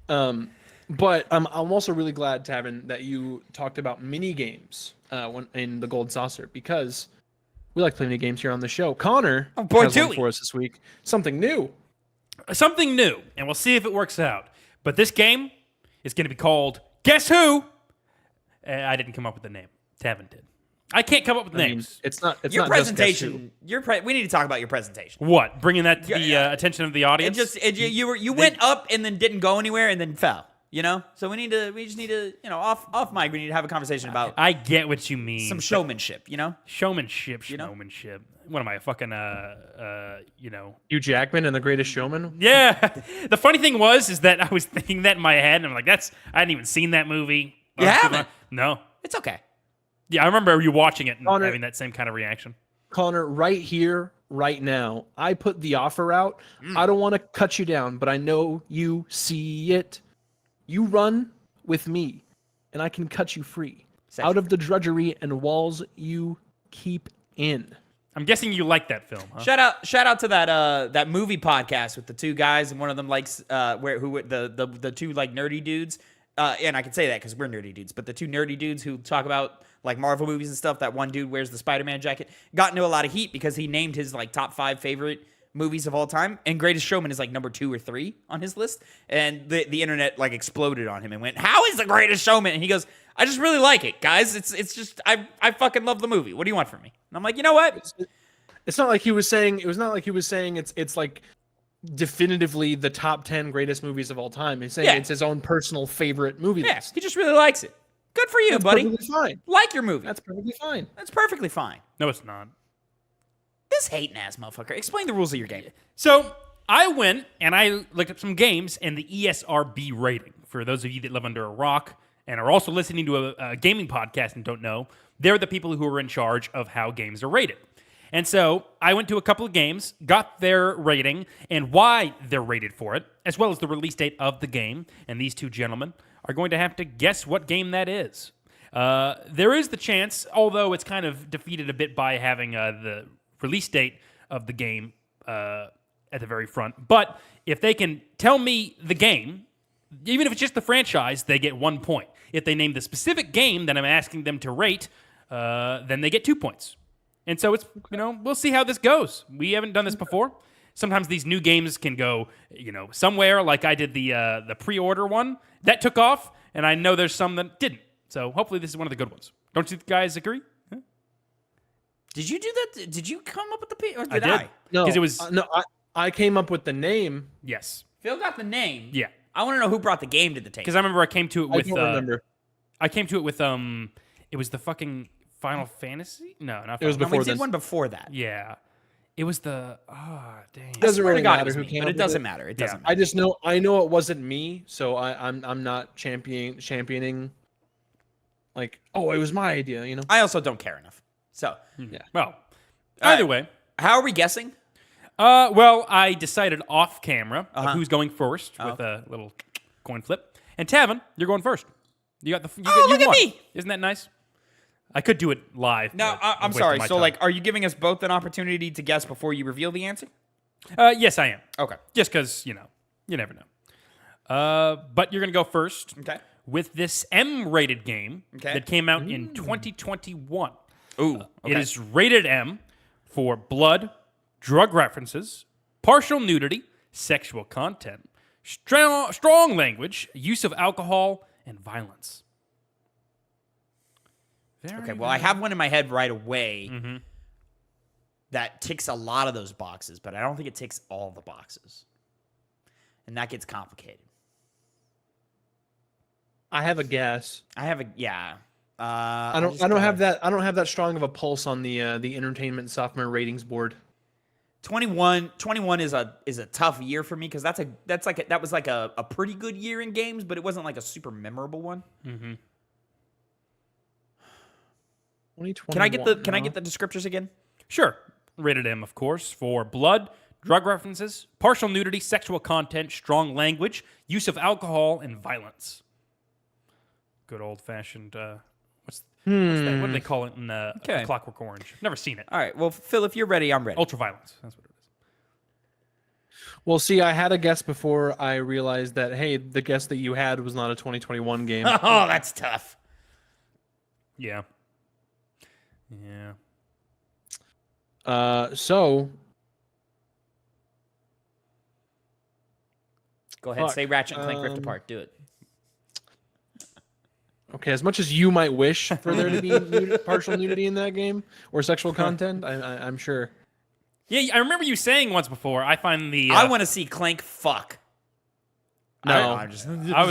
But I'm also really glad, Tavin, that you talked about mini games in the Gold Saucer, because we like playing games here on the show. Connor has one for us this week. Something new. Something new, and we'll see if it works out. But this game is going to be called Guess Who? I didn't come up with the name. Tavin did. I can't come up with names. It's not Your not presentation. We need to talk about your presentation. What? Bringing that to the attention of the audience? You went up and then didn't go anywhere and then fell. You know, so we just need to, off mic, we need to have a conversation about. I get what you mean. Some showmanship, Showmanship. What am I, a fucking, Hugh Jackman and The Greatest Showman? Yeah. The funny thing is that I was thinking that in my head, and I'm like, I hadn't even seen that movie. You haven't? No. It's okay. Yeah, I remember you watching it and having that same kind of reaction. Connor, right here, right now, I put the offer out. I don't want to cut you down, but I know you see it. You run with me, and I can cut you free out of the drudgery and walls you keep in. I'm guessing you like that film, huh? Shout out to that movie podcast with the two guys, and one of them likes the two like nerdy dudes. And I can say that because we're nerdy dudes, but the two nerdy dudes who talk about like Marvel movies and stuff. That one dude wears the Spider-Man jacket, got into a lot of heat because he named his like top 5 favorite movies of all time, and Greatest Showman is like number 2 or 3 on his list. And the internet like exploded on him and went, "How is The Greatest Showman?" And he goes, "I just really like it, guys. It's just I fucking love the movie. What do you want from me?" And I'm like, you know what? It's not like he was saying. It was not like he was saying it's like definitively the top 10 greatest movies of all time. He's saying it's his own personal favorite movie list. He just really likes it. Good for you, That's buddy. Perfectly fine. Like your movie. That's perfectly fine. That's perfectly fine. No, it's not. This hating ass motherfucker. Explain the rules of your game. So I went and I looked up some games and the ESRB rating. For those of you that live under a rock and are also listening to a gaming podcast and don't know, they're the people who are in charge of how games are rated. And so I went to a couple of games, got their rating and why they're rated for it, as well as the release date of the game. And these two gentlemen are going to have to guess what game that is. There is the chance, although it's kind of defeated a bit by having the release date of the game at the very front. But if they can tell me the game, even if it's just the franchise, they get 1 point. If they name the specific game that I'm asking them to rate, then they get 2 points. And so it's, we'll see how this goes. We haven't done this before. Sometimes these new games can go, somewhere, like I did the pre-order one. That took off, and I know there's some that didn't. So hopefully this is one of the good ones. Don't you guys agree? Huh? Did you do that? Did you come up with the or did I did. No, because it was I came up with the name. Yes. Phil got the name. Yeah. I want to know who brought the game to the table. Because I remember I came to it with. I don't remember. I came to it with It was the fucking Final Fantasy. No, not. It was Final before we did this. one before that. Yeah. It was the. Oh dang. It doesn't really matter who me, came but up it doesn't with matter. It Yeah. doesn't matter. I just know it wasn't me, so I'm not championing. Like, oh, it was my idea, I also don't care enough. So, Yeah. Well, either way. how are we guessing? Well, I decided off camera Uh-huh. of who's going first with a little coin flip. And Tavin, you're going first. You got the. Look at won. me. Isn't that nice? I could do it live. No, but I'm wasting sorry. my So, time. are you giving us both an opportunity to guess before you reveal the answer? Yes, I am. Okay. Just because you never know. But you're gonna go first. Okay. With this M-rated game Okay. that came out in 2021. Ooh. Okay. It is rated M for blood, drug references, partial nudity, sexual content, strong language, use of alcohol, and violence. Okay. Well, I have one in my head right away that ticks a lot of those boxes, but I don't think it ticks all the boxes, and that gets complicated. I have a guess. I have a yeah. I don't have that strong of a pulse on the entertainment software ratings board. 21 is a tough year for me because that was like a pretty good year in games, but it wasn't like a super memorable one. Mm-hmm. 2021. Can I get the descriptors again? Sure. Rated M, of course, for blood, drug references, partial nudity, sexual content, strong language, use of alcohol, and violence. Good old-fashioned, what's that? What do they call it in Clockwork Orange? Never seen it. All right. Well, Phil, if you're ready, I'm ready. Ultraviolence. That's what it is. Well, see, I had a guess before I realized that, hey, the guess that you had was not a 2021 game. Oh, that's tough. Yeah. Yeah. So Go ahead, Fuck, say Ratchet and Clank Rift Apart. Do it. okay, as much as you might wish for there to be partial nudity in that game or sexual content, I'm sure. Yeah, I remember you saying once before. I find the. I want to see Clank fuck. No, I was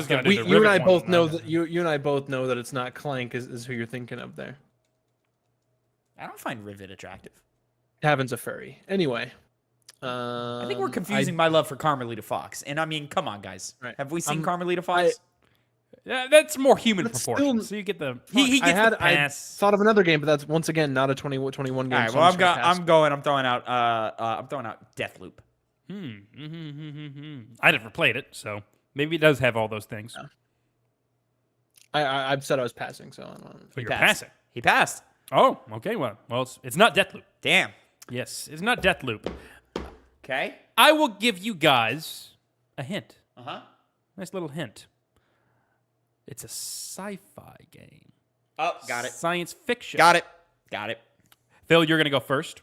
gonna do the you and I Rivet both one, know though. that you and I both know that it's not Clank is who you're thinking of there. I don't find Rivet attractive. Tavin's a furry. Anyway, I think we're confusing my love for Carmelita Fox. And I mean, come on, guys. Right. Have we seen Carmelita Fox? Yeah, that's more human That's proportions. still- So you get the. I He gets the I pass. thought of another game, but that's once again not a 2021 game. All right. so Well, just gonna pass. I'm throwing out Deathloop. I never played it, so maybe it does have all those things. I've said I was passing, so I don't know. But you're passed. passing. He passed. Oh, okay. Well, it's not Deathloop. Damn. Yes, it's not Deathloop. Okay. I will give you guys a hint. Uh-huh. Nice little hint. It's a sci-fi game. Oh, got it. Science fiction. Got it. Phil, you're gonna go first.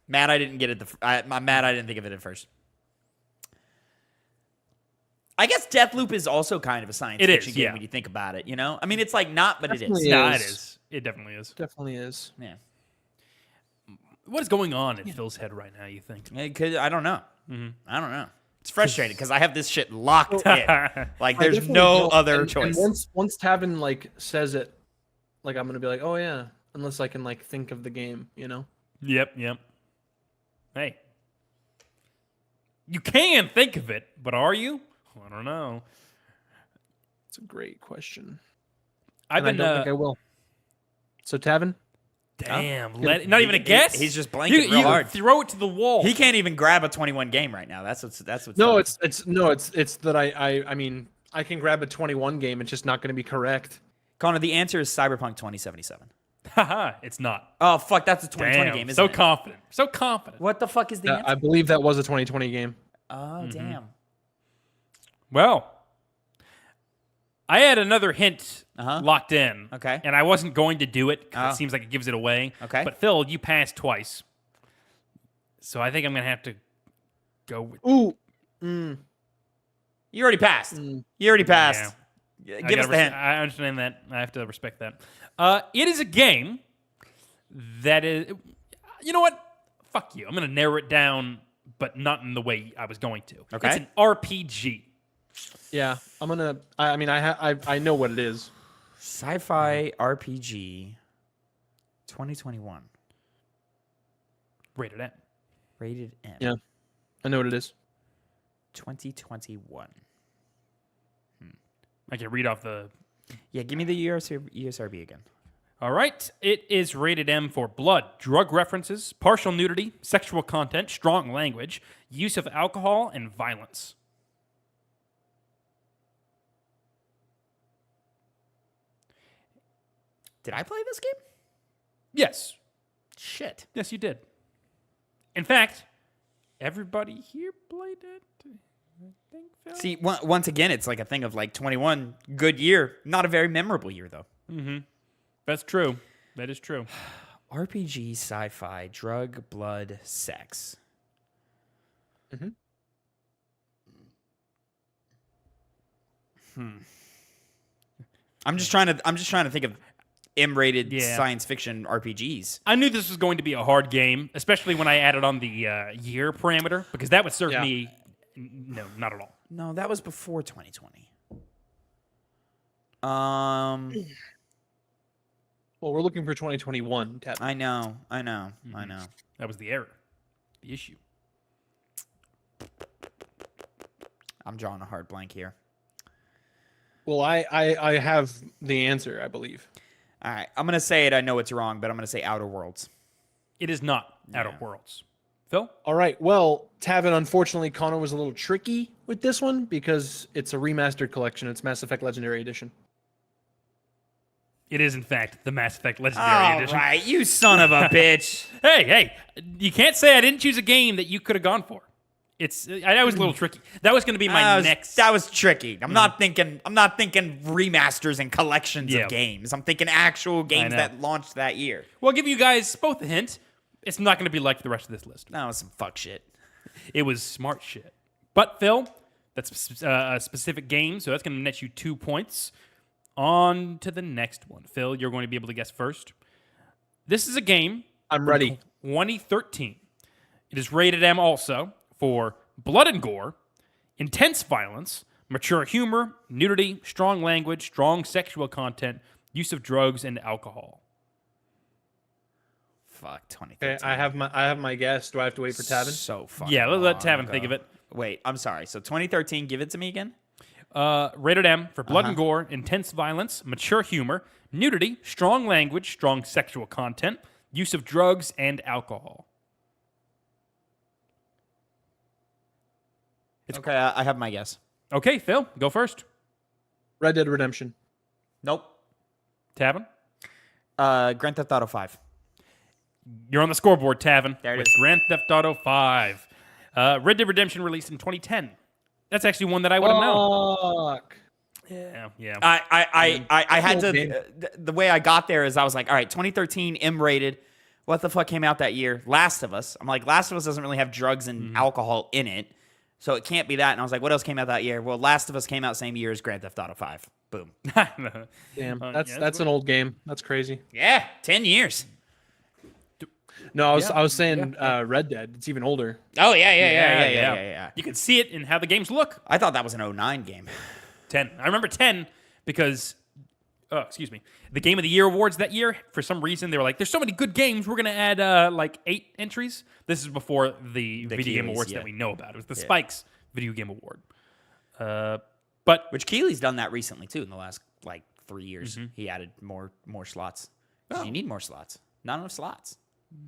Mad I didn't get it. I'm mad I didn't think of it at first. I guess Deathloop is also kind of a science It fiction is, game yeah. when you think about it, you know? I mean, it's like not, but it Definitely is. Yeah. Nah, it is. is. It definitely is. Definitely is. Yeah. What is going on in Phil's head right now? You think? I don't know. I don't know. It's frustrating because I have this shit locked in. Like, I there's definitely no don't- other and choice. once Tavin like says it, like I'm gonna be like, oh yeah, unless I can like think of the game, you know. Yep. Hey, you can think of it, but are you? I don't know. It's a great question. I've And been. I don't think I will. So Tavin, Damn, not even a guess. He's just blanking real hard. Throw it to the wall. He can't even grab a 21 game right now. That's what's no, funny. it's that I mean I can grab a 21 game. It's just not going to be correct. Connor, the answer is Cyberpunk 2077. Haha, it's not. Oh fuck, that's a 2020 Damn, game, isn't so it? confident. So confident. What the fuck is the answer? I believe that was a 2020 game. Oh damn. Well, I had another hint Uh-huh. locked in. Okay. And I wasn't going to do it because Oh. it seems like it gives it away. Okay. But Phil, you passed twice. So I think I'm going to have to go with. Ooh, You already passed. You already passed. I Give us gotta the hint. I understand that. I have to respect that. It is a game that is. You know what? Fuck you. I'm going to narrow it down, but not in the way I was going to. Okay. It's an RPG. yeah. I'm gonna. I mean, I know what it is. Sci-fi RPG 2021. Rated M. Rated M. Yeah, I know what it is. 2021. I can read off the. Yeah, give me the ESRB again. All right. It is rated M for blood, drug references, partial nudity, sexual content, strong language, use of alcohol, and violence. Did I play this game? Yes. Shit. Yes, you did. In fact, everybody here played it. I think, Phil? See, once again, it's like a thing of like 21, good year. Not a very memorable year, though. That's true. That is true. RPG, sci-fi, drug, blood, sex. I'm just trying to think of M-rated Yeah. science fiction RPGs. I knew this was going to be a hard game, especially when I added on the year parameter, because that would serve Yeah. me. No, not at all. No, that was before 2020. Well, we're looking for 2021. Tavin. I know. That was the error, the issue. I'm drawing a hard blank here. Well, I have the answer, I believe. All right, I'm gonna say it. I know it's wrong, but I'm gonna say Outer Worlds. It is not Outer Worlds. Phil? All right. Well, Tavin, unfortunately, Connor was a little tricky with this one because it's a remastered collection. It's Mass Effect Legendary Edition. It is, in fact, the Mass Effect Legendary Edition. All right, you son of a bitch. Hey, you can't say I didn't choose a game that you could have gone for. I was a little tricky. That was going to be my next. That was tricky. I'm not thinking remasters and collections of games. I'm thinking actual games that launched that year. Well, I'll give you guys both a hint. It's not going to be like the rest of this list. That was some fuck shit. It was smart shit. But Phil, that's a specific game, so that's going to net you 2 points. On to the next one. Phil, you're going to be able to guess first. This is a game. I'm ready. 2013. It is rated M also for blood and gore, intense violence, mature humor, nudity, strong language, strong sexual content, use of drugs, and alcohol. Fuck, 2013. Okay, I have my guess. Do I have to wait for Tavin? So fucking Yeah, let long Tavin think of it. Wait, I'm sorry. So 2013, give it to me again. Rated M for blood and gore, intense violence, mature humor, nudity, strong language, strong sexual content, use of drugs, and alcohol. Okay, I have my guess. Okay, Phil, go first. Red Dead Redemption. Nope. Tavin? Grand Theft Auto 5. You're on the scoreboard, Tavin. There it with is. Grand Theft Auto 5. Red Dead Redemption released in 2010. That's actually one that I would have known. Fuck. Yeah. I had Cool to. game. The way I got there is I was like, all right, 2013 M rated. What the fuck came out that year? Last of Us. I'm like, Last of Us doesn't really have drugs and alcohol in it, so it can't be that. And I was like, what else came out that year? Well, Last of Us came out same year as Grand Theft Auto 5. Boom. Damn, that's an old game. That's crazy. Yeah, 10 years. No, I was saying Red Dead. It's even older. Oh yeah. You can see it in how the games look. I thought that was an 09 game. 10. I remember 10 because, the Game of the Year awards that year, for some reason, they were like, there's so many good games, we're going to add like 8 entries. This is before the Video Game Keelys, Awards yeah. that we know about. It was the Spikes Video Game Award. But Which Keeley's done that recently too in the last like 3 years. He added more slots. 'Cause you need more slots. Not enough slots.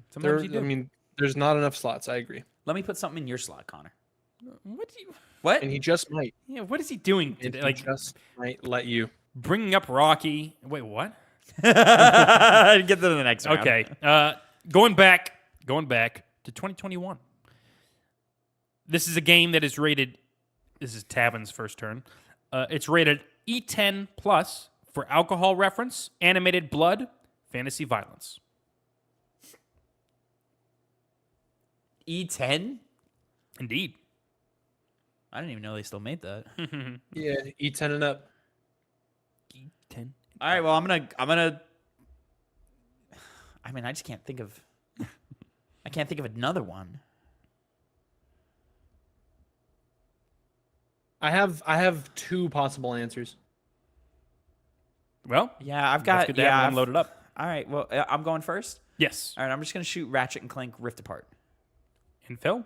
sometimes you do. I mean, there's not enough slots. I agree. Let me put something in your slot, Connor. What? And he just might. Yeah, what is he doing And today? he Like, just might let you. bringing up Rocky. Wait, what? Get to the next round. Okay. Going back to 2021. This is a game that is rated. This is Tavin's first turn. It's rated E10 plus for alcohol reference, animated blood, fantasy violence. E10? Indeed. I didn't even know they still made that. Yeah, E10 and up. E10. All right, well, I'm gonna. I mean, I just can't think of. I can't think of another one. I have 2 possible answers. Well, Yeah, I've that's got. good to have them loaded up. All right, well, I'm going first. Yes. All right, I'm just gonna shoot Ratchet and Clank Rift Apart. And Phil?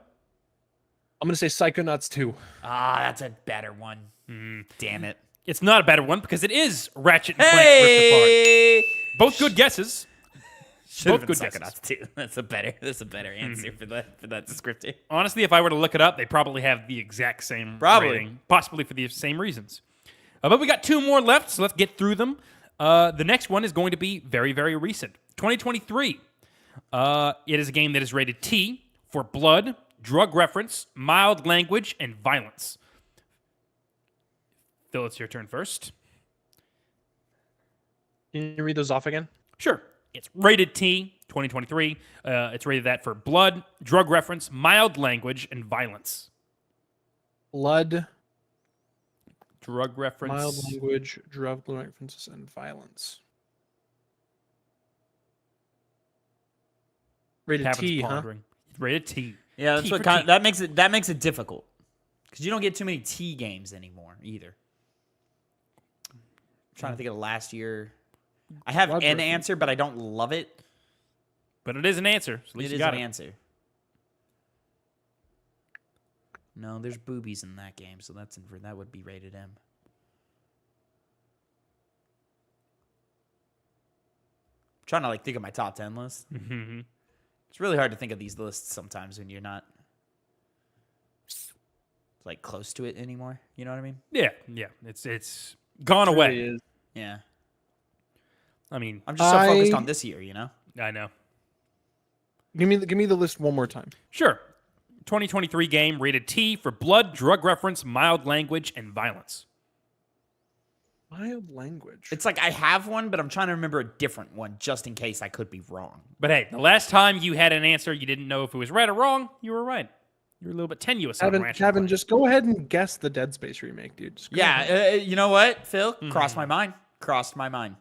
I'm gonna say Psychonauts 2. Ah, that's a better one. Damn it. It's not a better one because it is Ratchet and Clank Rift Apart. Hey, Both good guesses. both good good guesses. too. That's a better answer for that descriptor. Honestly, if I were to look it up, they probably have the exact same Probably. rating, possibly for the same reasons. But we got 2 more left, so let's get through them. The next one is going to be very, very recent. 2023. It is a game that is rated T for blood, drug reference, mild language, and violence. Phil, it's your turn first. Can you read those off again? Sure. It's rated T, 2023. It's rated that for blood, drug reference, mild language, and violence. Blood, Drug reference. mild language, drug references, and violence. Rated Tavin's T, huh? pondering. Rated T. Yeah, that's T what for T. that makes it difficult because you don't get too many T games anymore either. I'm trying to think of last year. I have Blood an reference. answer, but I don't love it. But it is an answer. So at least It you is got an it. answer. No, there's boobies in that game, so that would be rated M. I'm trying to think of my top 10 list. Mhm. It's really hard to think of these lists sometimes when you're not close to it anymore. You know what I mean? Yeah. It's gone away. Really is. Yeah. I mean, I'm just so focused on this year, you know? I know. Give me the list one more time. Sure. 2023 game rated T for blood, drug reference, mild language, and violence. Mild language. It's like I have one, but I'm trying to remember a different one just in case I could be wrong. But hey, the last time you had an answer, you didn't know if it was right or wrong, you were right. You were a little bit tenuous on Ratchet and Tavin, Clank. just go ahead and guess the Dead Space remake, dude. Just go ahead. You know what, Phil? Crossed my mind. Crossed my mind.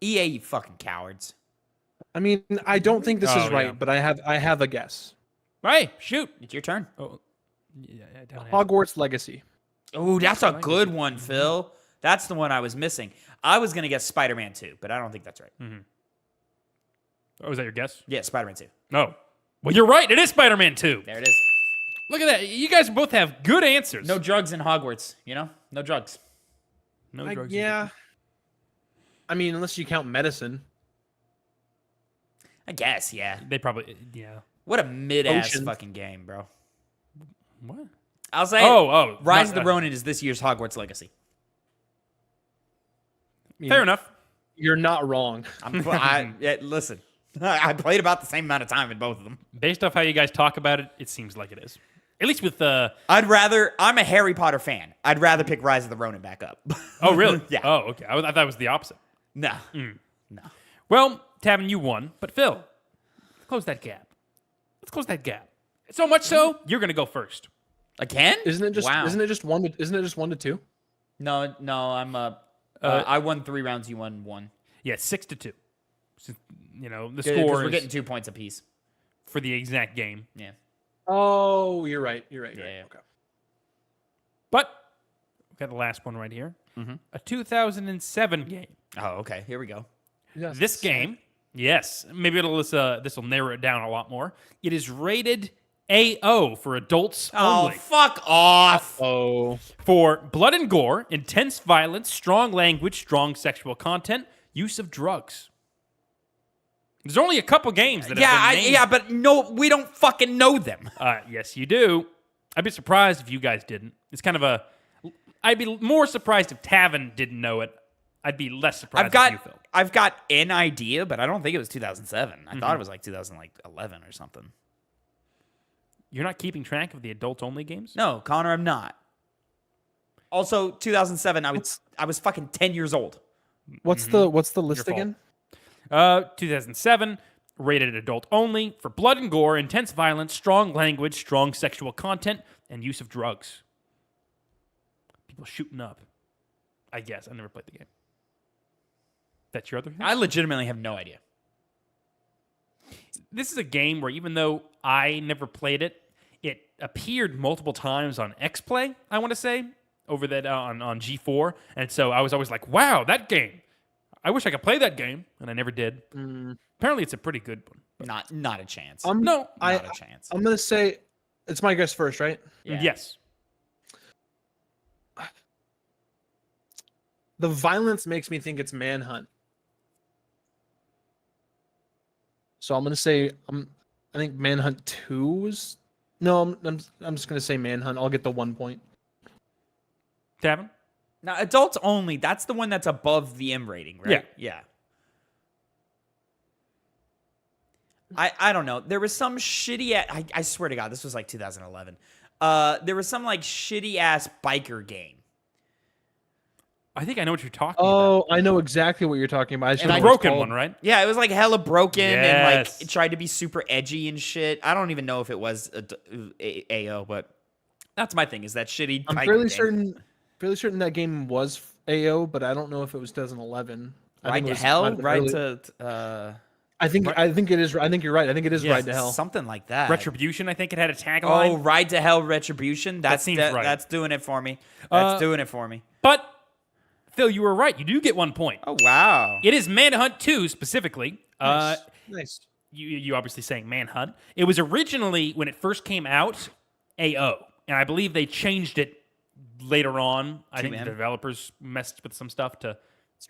EA, you fucking cowards. I mean, I don't think this is right, yeah. but I have a guess. Hey, shoot. It's your turn. Oh, yeah, I don't have- Hogwarts Legacy. Oh, that's a good one, Phil. That's the one I was missing. I was going to guess Spider-Man 2, but I don't think that's right. Oh, was that your guess? Yeah, Spider-Man 2. No. Well, you're right. It is Spider-Man 2. There it is. Look at that. You guys both have good answers. No drugs in Hogwarts, you know? No drugs. No drugs. Yeah. I mean, unless you count medicine. I guess, yeah. They probably, yeah. What a mid-ass Ocean. fucking game, bro. What? I'll say Rise of the Ronin is this year's Hogwarts Legacy. I mean, Fair enough. You're not wrong. Listen, I played about the same amount of time in both of them. Based off how you guys talk about it, it seems like it is. At least with I'm a Harry Potter fan. I'd rather pick Rise of the Ronin back up. Oh, really? Yeah. Oh, okay. I thought it was the opposite. No. Mm. No. Well, Tavin, you won. But Phil, close that gap. Let's close that gap. So much so, you're going to go first. Again? Isn't it just Wow. isn't it just 1 to 2? No, I'm I won 3 rounds, you won 1. Yeah, 6-2. So, you know, the Good, 'cause score we're is getting 2 points apiece. for the exact game. Yeah. Oh, you're right. Yeah. Okay. But we got the last one right here. A 2007 game. Oh, okay. Here we go. Yes. This game, yes, maybe this will narrow it down a lot more. It is rated AO for adults Oh, only. fuck off. Oh. For blood and gore, intense violence, strong language, strong sexual content, use of drugs. There's only a couple games that have been named. But no, we don't fucking know them. Yes, you do. I'd be surprised if you guys didn't. It's kind of I'd be more surprised if Tavin didn't know it. I'd be less surprised if you, Phil. I've got an idea, but I don't think it was 2007. I thought it was like 2011 or something. You're not keeping track of the adult-only games? No, Connor, I'm not. Also, 2007, I was fucking 10 years old. What's the list Your fault. again? 2007, rated adult only for blood and gore, intense violence, strong language, strong sexual content, and use of drugs. People shooting up. I guess. I never played the game. That's your other thing? I legitimately have no idea. This is a game where even though I never played it, it appeared multiple times on X-Play, I want to say, over that on G4. And so I was always like, wow, that game. I wish I could play that game, and I never did. Apparently, it's a pretty good one. Not a chance. No. Not a chance. I'm gonna say it's my guess first, right? Yeah. Yes. The violence makes me think it's Manhunt. So I'm gonna say I think Manhunt 2 was. No, I'm just gonna say Manhunt. I'll get the 1 point. Tavin? Now, adults only, that's the one that's above the M rating, right? Yeah. I don't know. There was some shitty... I swear to God, this was like 2011. There was some like shitty-ass biker game. I think I know what you're talking about. Oh, I know exactly what you're talking about. I just The don't know what it's broken called. one, right? Yeah, it was like hella broken and like Yes. it tried to be super edgy and shit. I don't even know if it was AO, but that's my thing, is that shitty I'm biker fairly certain that game was AO, but I don't know if it was 2011. I Right think it to was Hell? either Right early- to... I think it is. I think you're right. I think it is Yes, Ride to Hell. Something like that. Retribution, I think it had a Oh, tagline. Ride to Hell Retribution. That seems right. That's doing it for me. That's doing it for me. But, Phil, you were right. You do get 1 point. Oh, wow. It is Manhunt 2 specifically. Nice. You obviously saying Manhunt. It was originally, when it first came out, AO. And I believe they changed it later on. I think the M. developers messed with some stuff to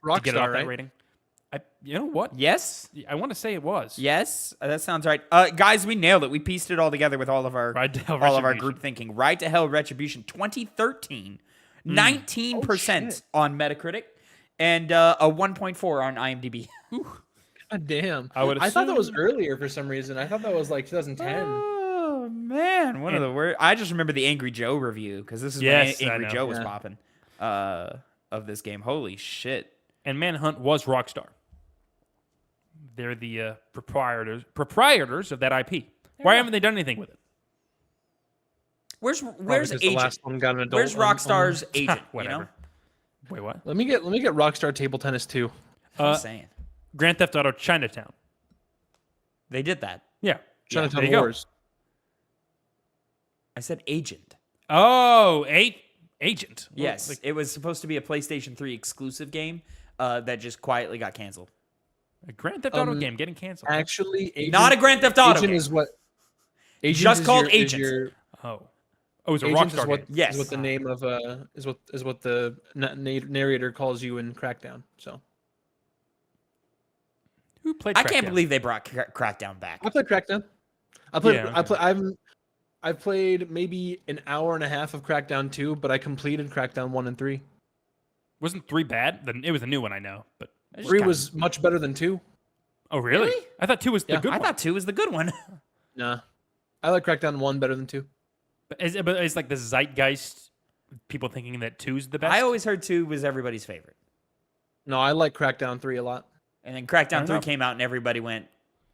Rockstar, get it off that right? rating. You know what? Yes? I want to say it was. Yes? That sounds right. Guys, we nailed it. We pieced it all together with all of our Ride to Hell all of our Retribution. group thinking. Ride to Hell Retribution 2013. 19% on Metacritic. and a 1.4 on IMDb. God damn. I would thought that was assume- earlier for some reason. I thought that was like 2010. Oh man, one of the worst. I just remember the Angry Joe review because this is Yes, when I Angry know. Joe was Yeah. popping of this game. Holy shit! And Manhunt was Rockstar. They're the proprietors of that IP. Why haven't they done anything with it? Where's Because the Agent? last one got an adult. Where's Rockstar's Agent? You Whatever. know, Wait, what? Let me get Rockstar Table Tennis 2. I'm saying Grand Theft Auto Chinatown. they did that. Yeah. Chinatown there you go. Wars. I said Agent. Oh, Agent. Yes, Like, it was supposed to be a PlayStation 3 exclusive game that just quietly got canceled. a Grand Theft Auto game getting canceled. Actually, Agent, Not a Grand Theft Auto Agent game. is what. Agent Just is called your- is Agent. your- Oh, it was a Agent Rockstar is what, game. Yes. is what the name of is what the narrator calls you in Crackdown. So Who played? I can't Crackdown? believe they brought Crackdown back. I played Crackdown. I played. Yeah, I okay. play. I've played maybe an hour and a half of Crackdown 2, but I completed Crackdown 1 and 3. Wasn't 3 bad? Then it was a new one, I know. But 3 was much better than 2. oh, really? Really? I thought 2 was the Yeah, good I one. thought 2 was the good one. Nah, I like Crackdown 1 better than 2. But it's like the zeitgeist. People thinking that 2's the best. I always heard 2 was everybody's favorite. No, I like Crackdown 3 a lot. And then I Crackdown don't 3 know. came out and everybody went,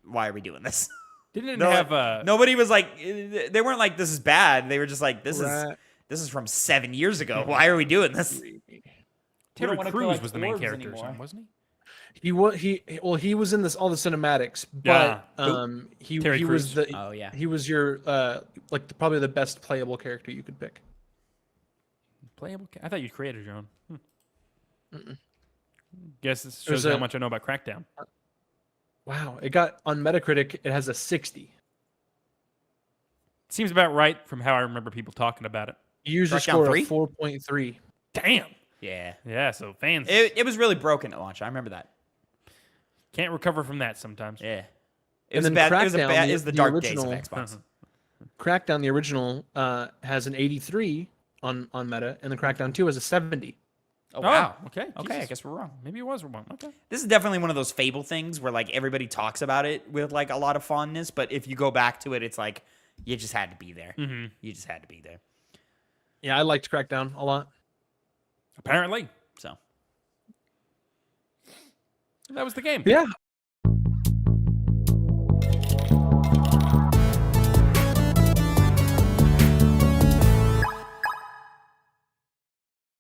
why are we doing this? didn't it No, have Nobody was like, they weren't like, this is bad. They were just like, this Right. is from 7 years ago. Why are we doing this? Terry wanna Crews collect was the main orbs character, or anymore. something, wasn't he? He was in all the cinematics, Yeah. but he Terry was Crews. the Oh, yeah. he was your probably the best playable character you could pick. Playable. I thought you created your own. Guess this There's shows how a- much I know about Crackdown. Wow, it got on Metacritic. It has a 60. Seems about right from how I remember people talking about it. User Crackdown score 3? of 4.3. Damn. Yeah. Yeah. So fans It was really broken at launch. I remember that. can't recover from that sometimes. Yeah. It And was a then bad. It was a Crackdown, bad. the- It was the the dark days of original- Xbox. Crackdown, the original, has an 83 on Meta, and the Crackdown 2 has a 70. Oh wow. Okay. Okay, I Jesus. guess we're wrong. Maybe it was wrong. Okay. This is definitely one of those Fable things where like everybody talks about it with like a lot of fondness, but if you go back to it, it's like you just had to be there. Mm-hmm. You just had to be there. Yeah, I liked Crackdown a lot. Apparently, So that was the game. Yeah,